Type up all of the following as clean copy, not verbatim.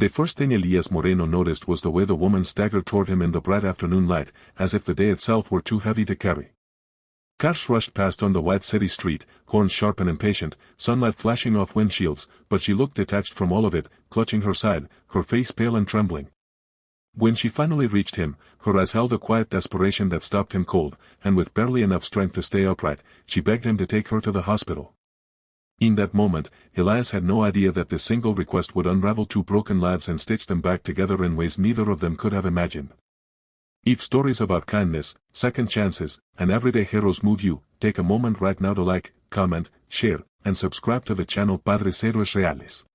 The first thing Elias Moreno noticed was the way the woman staggered toward him in the bright afternoon light, as if the day itself were too heavy to carry. Cars rushed past on the wide city street, horns sharp and impatient, sunlight flashing off windshields, but she looked detached from all of it, clutching her side, her face pale and trembling. When she finally reached him, her eyes held a quiet desperation that stopped him cold, and with barely enough strength to stay upright, she begged him to take her to the hospital. In that moment, Elias had no idea that this single request would unravel two broken lives and stitch them back together in ways neither of them could have imagined. If stories about kindness, second chances, and everyday heroes move you, take a moment right now to like, comment, share, and subscribe to the channel Padres Héroes Reales.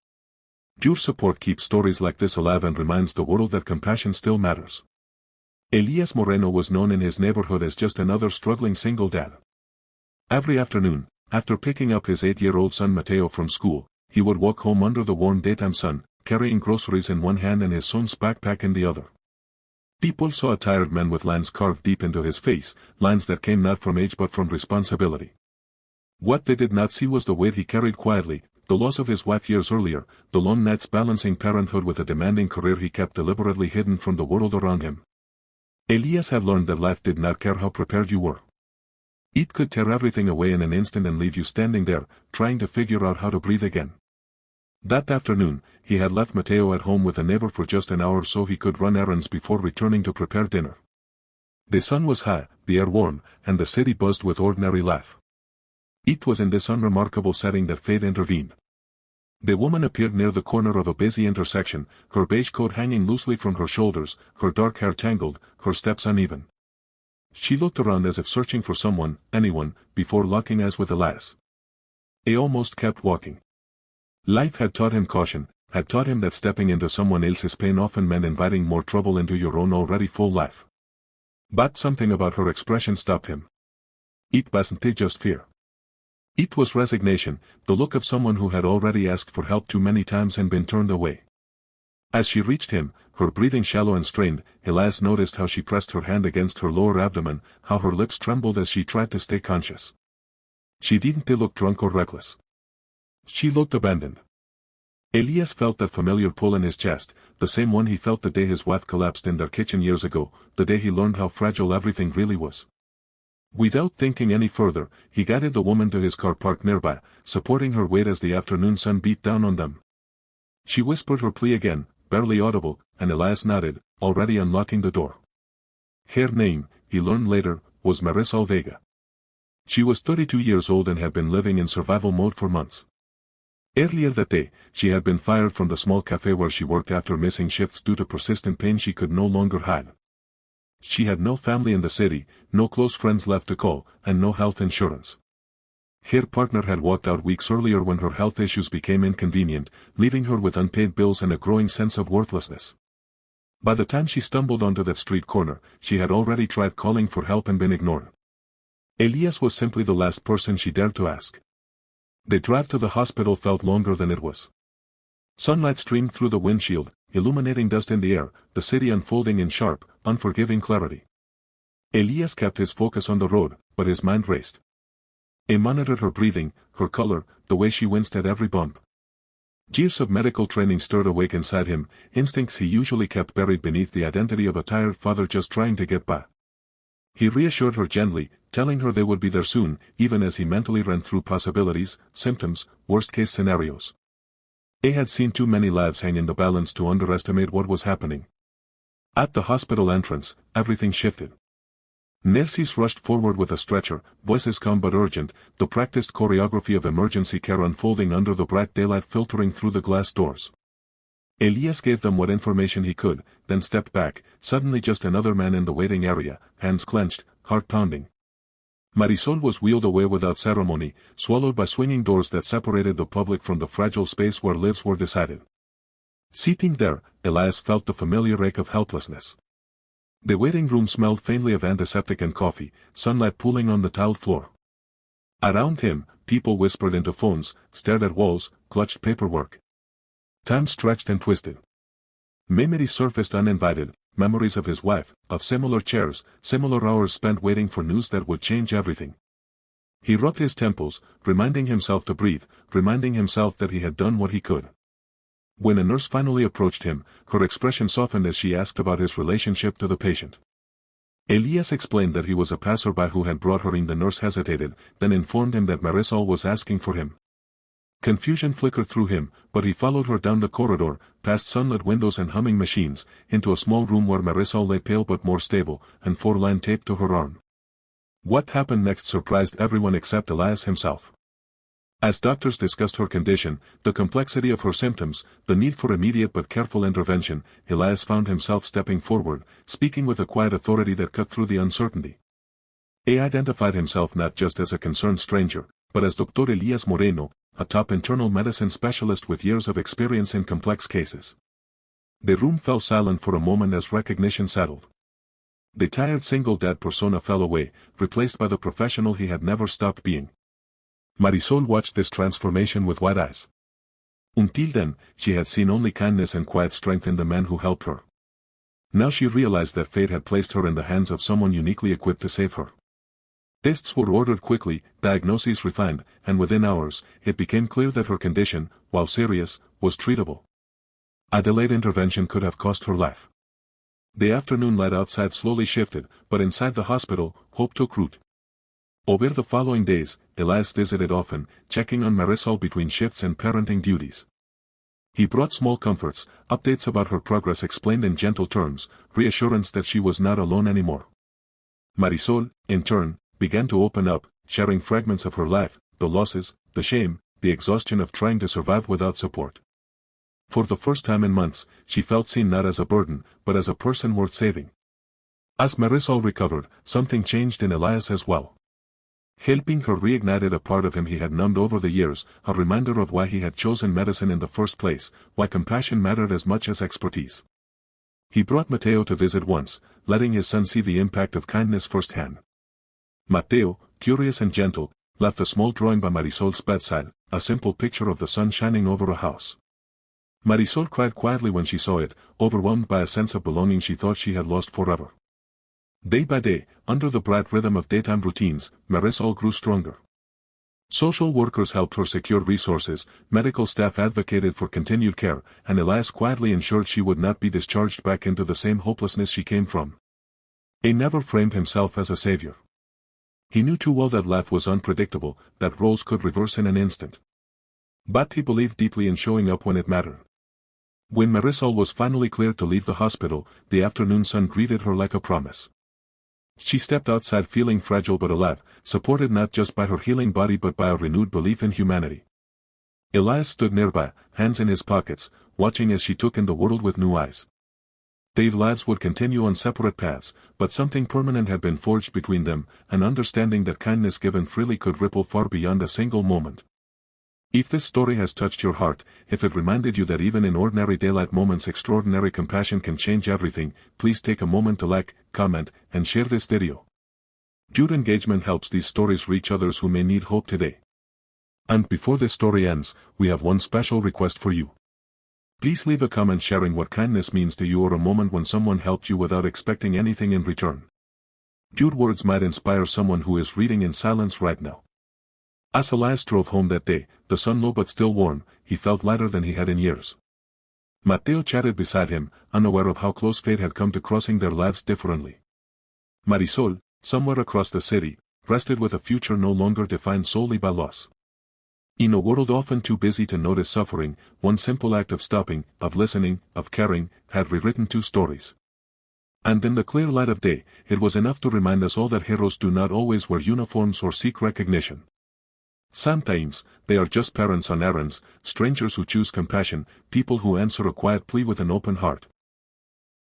Your support keeps stories like this alive and reminds the world that compassion still matters. Elias Moreno was known in his neighborhood as just another struggling single dad. Every afternoon, after picking up his 8-year-old son Mateo from school, he would walk home under the warm daytime sun, carrying groceries in one hand and his son's backpack in the other. People saw a tired man with lines carved deep into his face, lines that came not from age but from responsibility. What they did not see was the weight he carried quietly, the loss of his wife years earlier, the long nights balancing parenthood with a demanding career he kept deliberately hidden from the world around him. Elias had learned that life did not care how prepared you were. It could tear everything away in an instant and leave you standing there, trying to figure out how to breathe again. That afternoon, he had left Mateo at home with a neighbor for just an hour so he could run errands before returning to prepare dinner. The sun was high, the air warm, and the city buzzed with ordinary life. It was in this unremarkable setting that fate intervened. The woman appeared near the corner of a busy intersection, her beige coat hanging loosely from her shoulders, her dark hair tangled, her steps uneven. She looked around as if searching for someone, anyone, before locking eyes with Elias. He almost kept walking. Life had taught him caution, had taught him that stepping into someone else's pain often meant inviting more trouble into your own already full life. But something about her expression stopped him. It wasn't just fear. It was resignation, the look of someone who had already asked for help too many times and been turned away. As she reached him, her breathing shallow and strained, Elias noticed how she pressed her hand against her lower abdomen, how her lips trembled as she tried to stay conscious. She didn't look drunk or reckless. She looked abandoned. Elias felt that familiar pull in his chest, the same one he felt the day his wife collapsed in their kitchen years ago, the day he learned how fragile everything really was. Without thinking any further, he guided the woman to his car parked nearby, supporting her weight as the afternoon sun beat down on them. She whispered her plea again, barely audible, and Elias nodded, already unlocking the door. Her name, he learned later, was Marisol Vega. She was 32 years old and had been living in survival mode for months. Earlier that day, she had been fired from the small cafe where she worked after missing shifts due to persistent pain she could no longer hide. She had no family in the city, no close friends left to call, and no health insurance. Her partner had walked out weeks earlier when her health issues became inconvenient, leaving her with unpaid bills and a growing sense of worthlessness. By the time she stumbled onto that street corner, she had already tried calling for help and been ignored. Elias was simply the last person she dared to ask. The drive to the hospital felt longer than it was. Sunlight streamed through the windshield, illuminating dust in the air, the city unfolding in sharp, unforgiving clarity. Elias kept his focus on the road, but his mind raced. He monitored her breathing, her color, the way she winced at every bump. Years of medical training stirred awake inside him, instincts he usually kept buried beneath the identity of a tired father just trying to get by. He reassured her gently, telling her they would be there soon, even as he mentally ran through possibilities, symptoms, worst-case scenarios. He had seen too many lives hang in the balance to underestimate what was happening. At the hospital entrance, everything shifted. Nurses rushed forward with a stretcher, voices calm but urgent, the practiced choreography of emergency care unfolding under the bright daylight filtering through the glass doors. Elias gave them what information he could, then stepped back, suddenly just another man in the waiting area, hands clenched, heart pounding. Marisol was wheeled away without ceremony, swallowed by swinging doors that separated the public from the fragile space where lives were decided. Sitting there, Elias felt the familiar ache of helplessness. The waiting room smelled faintly of antiseptic and coffee, sunlight pooling on the tiled floor. Around him, people whispered into phones, stared at walls, clutched paperwork. Time stretched and twisted. Memories surfaced uninvited, memories of his wife, of similar chairs, similar hours spent waiting for news that would change everything. He rubbed his temples, reminding himself to breathe, reminding himself that he had done what he could. When a nurse finally approached him, her expression softened as she asked about his relationship to the patient. Elias explained that he was a passerby who had brought her in. The nurse hesitated, then informed him that Marisol was asking for him. Confusion flickered through him, but he followed her down the corridor, past sunlit windows and humming machines, into a small room where Marisol lay pale but more stable, and four-line taped to her arm. What happened next surprised everyone except Elias himself. As doctors discussed her condition, the complexity of her symptoms, the need for immediate but careful intervention, Elias found himself stepping forward, speaking with a quiet authority that cut through the uncertainty. He identified himself not just as a concerned stranger, but as Dr. Elias Moreno, a top internal medicine specialist with years of experience in complex cases. The room fell silent for a moment as recognition settled. The tired single dad persona fell away, replaced by the professional he had never stopped being. Marisol watched this transformation with wide eyes. Until then, she had seen only kindness and quiet strength in the man who helped her. Now she realized that fate had placed her in the hands of someone uniquely equipped to save her. Tests were ordered quickly, diagnoses refined, and within hours, it became clear that her condition, while serious, was treatable. A delayed intervention could have cost her life. The afternoon light outside slowly shifted, but inside the hospital, hope took root. Over the following days, Elias visited often, checking on Marisol between shifts and parenting duties. He brought small comforts, updates about her progress explained in gentle terms, reassurance that she was not alone anymore. Marisol, in turn, began to open up, sharing fragments of her life, the losses, the shame, the exhaustion of trying to survive without support. For the first time in months, she felt seen not as a burden, but as a person worth saving. As Marisol recovered, something changed in Elias as well. Helping her reignited a part of him he had numbed over the years, a reminder of why he had chosen medicine in the first place, why compassion mattered as much as expertise. He brought Mateo to visit once, letting his son see the impact of kindness firsthand. Mateo, curious and gentle, left a small drawing by Marisol's bedside, a simple picture of the sun shining over a house. Marisol cried quietly when she saw it, overwhelmed by a sense of belonging she thought she had lost forever. Day by day, under the bright rhythm of daytime routines, Marisol grew stronger. Social workers helped her secure resources, medical staff advocated for continued care, and Elias quietly ensured she would not be discharged back into the same hopelessness she came from. He never framed himself as a savior. He knew too well that life was unpredictable, that roles could reverse in an instant. But he believed deeply in showing up when it mattered. When Marisol was finally cleared to leave the hospital, the afternoon sun greeted her like a promise. She stepped outside feeling fragile but alive, supported not just by her healing body but by a renewed belief in humanity. Elias stood nearby, hands in his pockets, watching as she took in the world with new eyes. Their lives would continue on separate paths, but something permanent had been forged between them, an understanding that kindness given freely could ripple far beyond a single moment. If this story has touched your heart, if it reminded you that even in ordinary daylight moments extraordinary compassion can change everything, please take a moment to like, comment, and share this video. Your engagement helps these stories reach others who may need hope today. And before this story ends, we have one special request for you. Please leave a comment sharing what kindness means to you or a moment when someone helped you without expecting anything in return. Your words might inspire someone who is reading in silence right now. As Elias drove home that day, the sun low but still warm, he felt lighter than he had in years. Mateo chatted beside him, unaware of how close fate had come to crossing their lives differently. Marisol, somewhere across the city, rested with a future no longer defined solely by loss. In a world often too busy to notice suffering, one simple act of stopping, of listening, of caring, had rewritten two stories. And in the clear light of day, it was enough to remind us all that heroes do not always wear uniforms or seek recognition. Sometimes, they are just parents on errands, strangers who choose compassion, people who answer a quiet plea with an open heart.